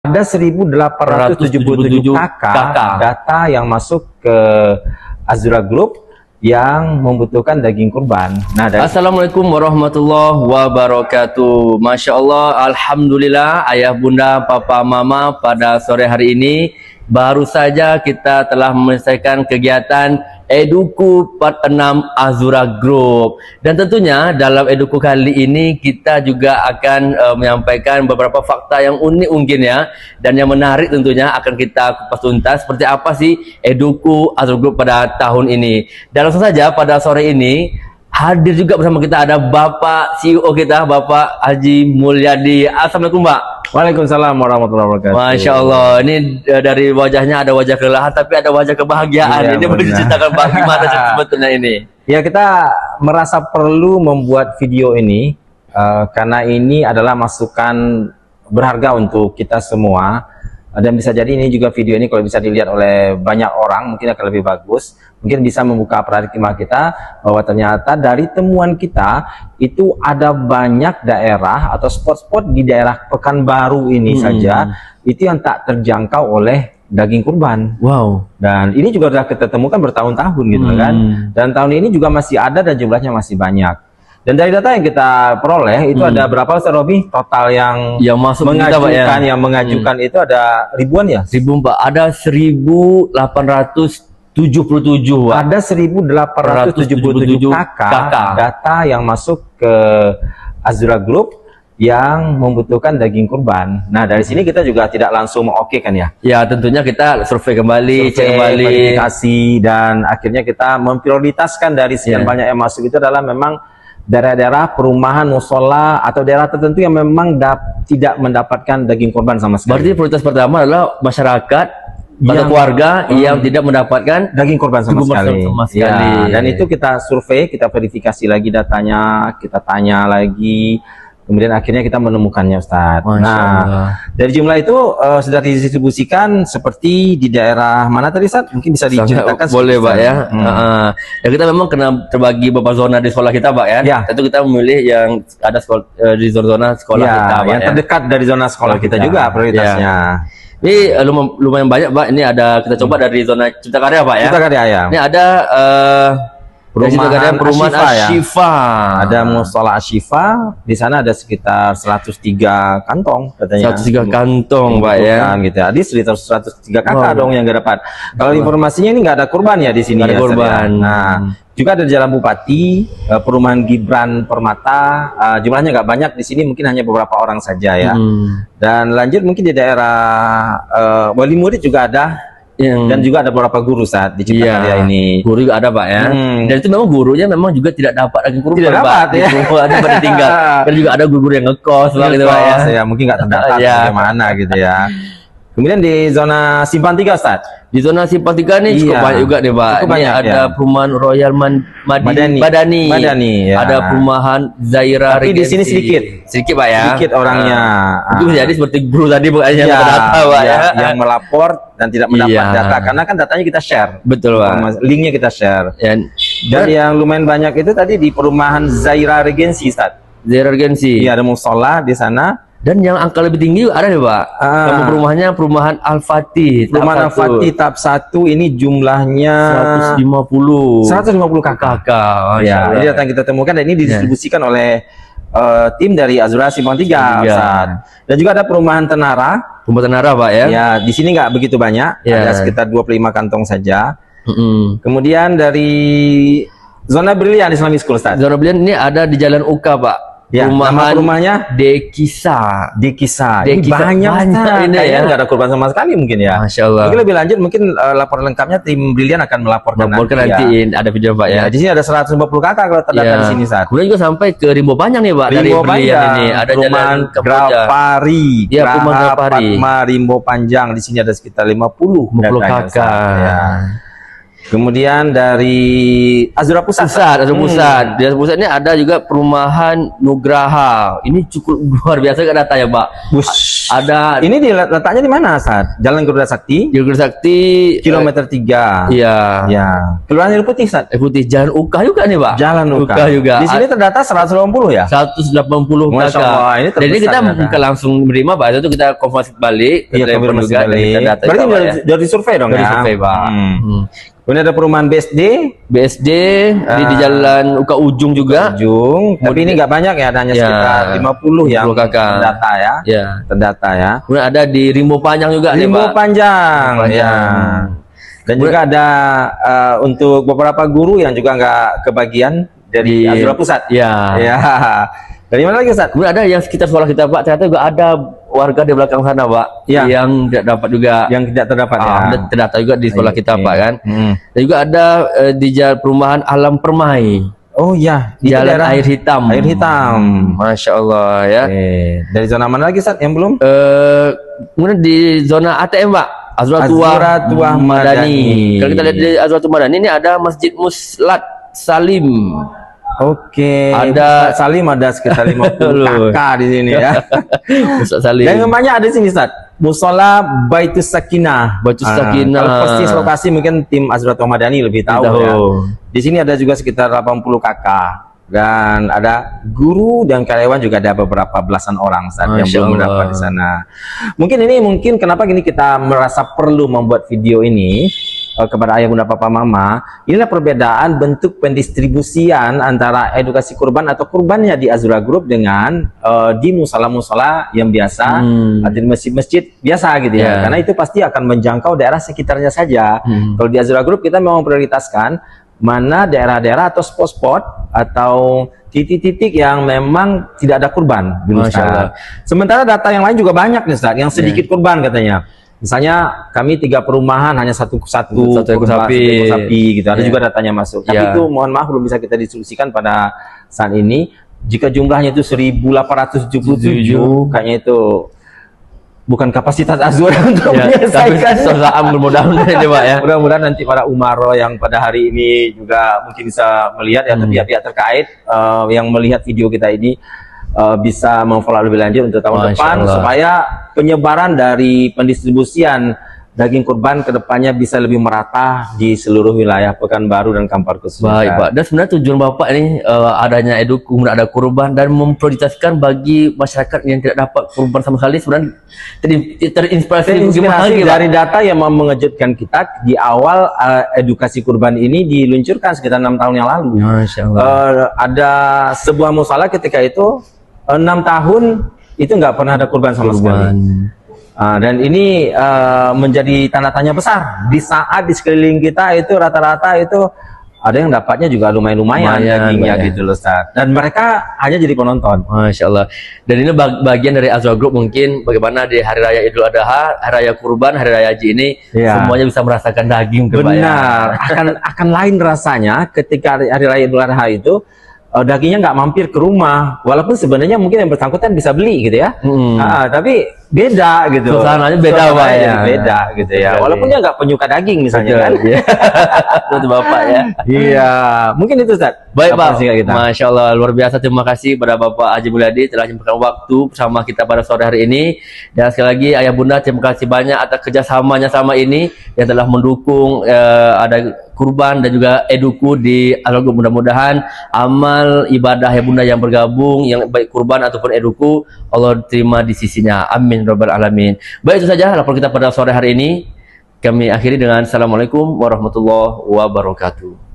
Ada 1877 kakak data yang masuk ke Azura Group yang membutuhkan daging kurban. Nah, Assalamualaikum warahmatullahi wabarakatuh. Masya Allah, alhamdulillah, ayah bunda, papa, mama, pada sore hari ini baru saja kita telah menyelesaikan kegiatan Eduku Part 6 Azura Group. Dan tentunya dalam Eduku kali ini kita juga akan menyampaikan beberapa fakta yang unik mungkin ya, dan yang menarik tentunya akan kita kupas tuntas seperti apa sih Eduku Azura Group pada tahun ini. Dan langsung saja pada sore ini hadir juga bersama kita ada Bapak CEO kita, Bapak Haji Mulyadi. Assalamualaikum, Pak. Waalaikumsalam warahmatullahi wabarakatuh. Masya Allah, ini dari wajahnya ada wajah kelelahan, tapi ada wajah kebahagiaan. Ya, ini boleh diceritakan bagaimana sebetulnya ini? Ya, kita merasa perlu membuat video ini karena ini adalah masukan berharga untuk kita semua. Dan bisa jadi ini juga video ini kalau bisa dilihat oleh banyak orang mungkin akan lebih bagus, mungkin bisa membuka paradigma kita bahwa ternyata dari temuan kita itu ada banyak daerah atau spot-spot di daerah Pekanbaru ini saja itu yang tak terjangkau oleh daging kurban. Wow. Dan ini juga sudah kita temukan bertahun-tahun gitu kan. Dan tahun ini juga masih ada dan jumlahnya masih banyak. Dan dari data yang kita peroleh itu ada berapa, Ustaz Robi? Total yang masuk mengajukan, kita, Pak, ya? yang mengajukan itu ada ribuan ya? 1000, Pak. Ada 1877, Pak. Ada 1877 kakak data yang masuk ke Azura Group yang membutuhkan daging kurban. Nah, dari sini kita juga tidak langsung oke kan ya? Ya, tentunya kita survei kembali, cek kembali, verifikasi, dan akhirnya kita memprioritaskan dari sekian banyak yang masuk itu adalah memang daerah-daerah perumahan musola atau daerah tertentu yang memang tidak mendapatkan daging kurban sama sekali. Berarti prioritas pertama adalah masyarakat atau keluarga yang tidak mendapatkan daging kurban sama sekali. Ya, dan itu kita survei, kita verifikasi lagi datanya, kita tanya lagi, kemudian akhirnya kita menemukannya, Ustaz. Dari jumlah itu sudah didistribusikan seperti di daerah mana tadi, Ustaz? Mungkin bisa diceritakan. Boleh, Pak ya. Ya, kita memang kena terbagi beberapa zona di sekolah kita, Pak ya. Tentu kita memilih yang ada di zona sekolah kita, Pak, yang terdekat dari zona sekolah kita juga prioritasnya. Ini lumayan banyak, Pak. Ini ada, kita coba dari zona Cipta Karya, Pak ya. Cipta Karya ya. Ini ada perumahan Ashifa. Ada musola Ashifa. Di sana ada sekitar 103 kantong katanya. 103 kantong, Pak ya. Gitu. Jadi sekitar 103 kakak dong yang nggak dapat. Kalau informasinya ini nggak ada kurban ya di sini. Nggak ada kurban. Nah, juga ada di Jalan Bupati, perumahan Gibran Permata. Jumlahnya nggak banyak di sini, mungkin hanya beberapa orang saja ya. Dan lanjut mungkin di daerah Wali Murid juga ada. Dan juga ada beberapa guru saat di Cipta Karya ini. Guru juga ada, Pak ya. Dan itu memang gurunya memang juga tidak dapat daging kurban. Tidak dapat ya. Ada pada tinggal. Dan juga ada guru yang ngekos lah gitu, Pak ya. Mungkin nggak terdata bagaimana gitu ya. Kemudian di zona Simpang 3, Ustaz. Di zona Simpang 3 ini cukup banyak juga nih, Pak. Ini ada perumahan Royal Madani. Ada perumahan Zaira Tapi di sini sedikit, Pak ya. Sedikit orangnya. Itu jadi seperti guru tadi bukan yang terdata, Pak ya. Yang melapor dan tidak mendapat data, karena kan datanya kita share. Betul, Pak. Linknya kita share. Dan yang lumayan banyak itu tadi di perumahan Zaira Regency, Ustaz. Zaira Regency. Iya, ada musola di sana. Dan yang angka lebih tinggi ada nih, Pak. Nama perumahannya perumahan Al-Fatih. Perumahan Al-Fatih tahap 1 ini jumlahnya 150 kakak. Ya, ini data yang kita temukan dan ini didistribusikan oleh tim dari Azura Simpang 3. Dan juga ada perumahan Tenara. Perumahan Tenara, Pak ya. Ya, di sini nggak begitu banyak. Ada sekitar 25 kantong saja. Kemudian dari zona Brilian Islamic School, Ustaz. Zona Brilian ini ada di Jalan Uka, Pak. Ya, nama rumahnya Dekisa. Ini banyak ini ya. Nggak ada kurban sama sekali mungkin ya. Masya Allah. Mungkin lebih lanjut, mungkin laporan lengkapnya tim Brilian akan melaporkan nanti ada video, Pak ya. Di sini ada 150 kakak kalau terdata di sini, saat. Kemudian juga sampai ke Rimbo Panjang nih, Pak. Dari Brilian ini ada perumahan Grapari. Ya, perumahan Grapari. Rimbo Panjang. Di sini ada sekitar 50 kakak. Kemudian dari Azura Pusat. Di Azura Pusat ini ada juga perumahan Nugraha. Ini cukup luar biasa gak data ya, Pak. Ada. Ini letaknya di mana, Ustaz? Jalan Garuda Sakti. Garuda Sakti kilometer 3. Iya. Ya. Kelurahan Air Putih, Ustaz. Air Putih. Jalan Ukah juga nih, Pak. Jalan Ukah juga. Di sini terdata 180 ya? 180 Masya Allah, ini jadi kita bukan langsung menerima, Pak. Itu kita konfirmasi balik. Iya, konfirmasi balik. Berarti udah disurvei dong ya? Disurvei, Pak. Kemudian ada perumahan BSD di Jalan Uka Ujung juga. Tapi ini nggak banyak ya, hanya sekitar 50 yang terdata ya. Terdata ya. Kemudian ada di Rimbo Panjang juga. Rimbo Panjang. Ya. Dan juga ada untuk beberapa guru yang juga nggak kebagian dari Azura Pusat. Ya. Dari mana lagi, Ustaz? Kemudian ada yang sekitar sekolah kita, Pak. Ternyata juga ada warga di belakang sana, Pak, yang tidak dapat juga. Yang tidak terdapat ya. Terdata juga di sekolah kita, Pak, kan. Dan juga ada di jalan perumahan Alam Permai. Oh iya, di Jalan Air Hitam. Air Hitam. Masya Allah ya. Dari zona mana lagi, Ustaz, yang belum? Kemudian di zona ATM, Pak. Azura Tuah Madani. Kalau kita lihat di Azura Tuah Madani ini ada Masjid Muslat Salim. Oke, ada Salim, ada sekitar 50 kakak di sini ya. Ustaz Salim. Dan yang banyak ada di sini, Ustaz. Musola Baitus Sakinah. Baitus Sakinah. Kalau persis lokasi mungkin tim Azura Tuah Madani lebih tahu ya. Di sini ada juga sekitar 80 kakak. Dan ada guru dan karyawan juga ada beberapa belasan orang saat yang belum mendapat di sana. Mungkin kenapa gini kita merasa perlu membuat video ini kepada ayah bunda papa mama. Inilah perbedaan bentuk pendistribusian antara edukasi kurban atau kurbannya di Azura Group dengan di musola-musola yang biasa atau di masjid-masjid biasa gitu ya. Karena itu pasti akan menjangkau daerah sekitarnya saja. Kalau di Azura Group kita memang prioritaskan mana daerah-daerah atau spot-spot atau titik-titik yang memang tidak ada kurban dulu. Sementara data yang lain juga banyak nih, Ustaz, yang sedikit kurban katanya. Misalnya kami 3 perumahan hanya satu ekor sapi gitu. Ada juga datanya masuk. Tapi itu mohon maaf belum bisa kita diskusikan pada saat ini. Jika jumlahnya itu 1877, kayaknya itu bukan kapasitas Azura untuk menyelesaikan. Mudah-mudahan Pak ya. Mudah-mudahan nanti para umaro yang pada hari ini juga mungkin bisa melihat ya, pihak-pihak terkait yang melihat video kita ini bisa memfollow lebih lanjut untuk tahun depan supaya penyebaran dari pendistribusian daging kurban kedepannya bisa lebih merata di seluruh wilayah Pekanbaru dan Kampar khususnya. Baik, Pak. Dan sebenarnya tujuan Bapak ini adanya Eduku, ada kurban dan memprioritaskan bagi masyarakat yang tidak dapat kurban sama sekali, sebenarnya terinspirasi dari data yang mengejutkan kita di awal edukasi kurban ini diluncurkan sekitar 6 tahun yang lalu. Masya Allah. Ada sebuah musola ketika itu 6 tahun itu nggak pernah ada kurban sama sekali. Dan ini menjadi tanda tanya besar di saat di sekeliling kita itu rata-rata itu ada yang dapatnya juga lumayan dagingnya gitu loh, Ustaz. Dan mereka hanya jadi penonton. Masya Allah. Dan ini bagian dari Azura Group mungkin bagaimana di Hari Raya Idul Adha, Hari Raya Kurban, Hari Raya Haji ini semuanya bisa merasakan daging. Benar. Akan lain rasanya ketika Hari Raya Idul Adha itu dagingnya nggak mampir ke rumah, walaupun sebenarnya mungkin yang bersangkutan bisa beli gitu ya. Tapi beda gitu. Suasananya beda, Pak ya. Beda gitu ya. Walaupun dia nggak penyuka daging misalnya kan. Itu Bapak ya. Iya, mungkin itu, Ustaz. Baik, Pak. Masya Allah, luar biasa. Terima kasih pada Bapak Haji Mulyadi telah menyempatkan waktu bersama kita pada sore hari ini. Dan sekali lagi ayah bunda terima kasih banyak atas kerjasamanya sama ini yang telah mendukung ada kurban dan juga Eduku di Azura Group. Mudah-mudahan amal ibadah ayah bunda yang bergabung, yang baik kurban ataupun Eduku, Allah terima di sisinya. Amin rabbal alamin. Baik, itu saja laporan kita pada sore hari ini. Kami akhiri dengan assalamualaikum warahmatullahi wabarakatuh.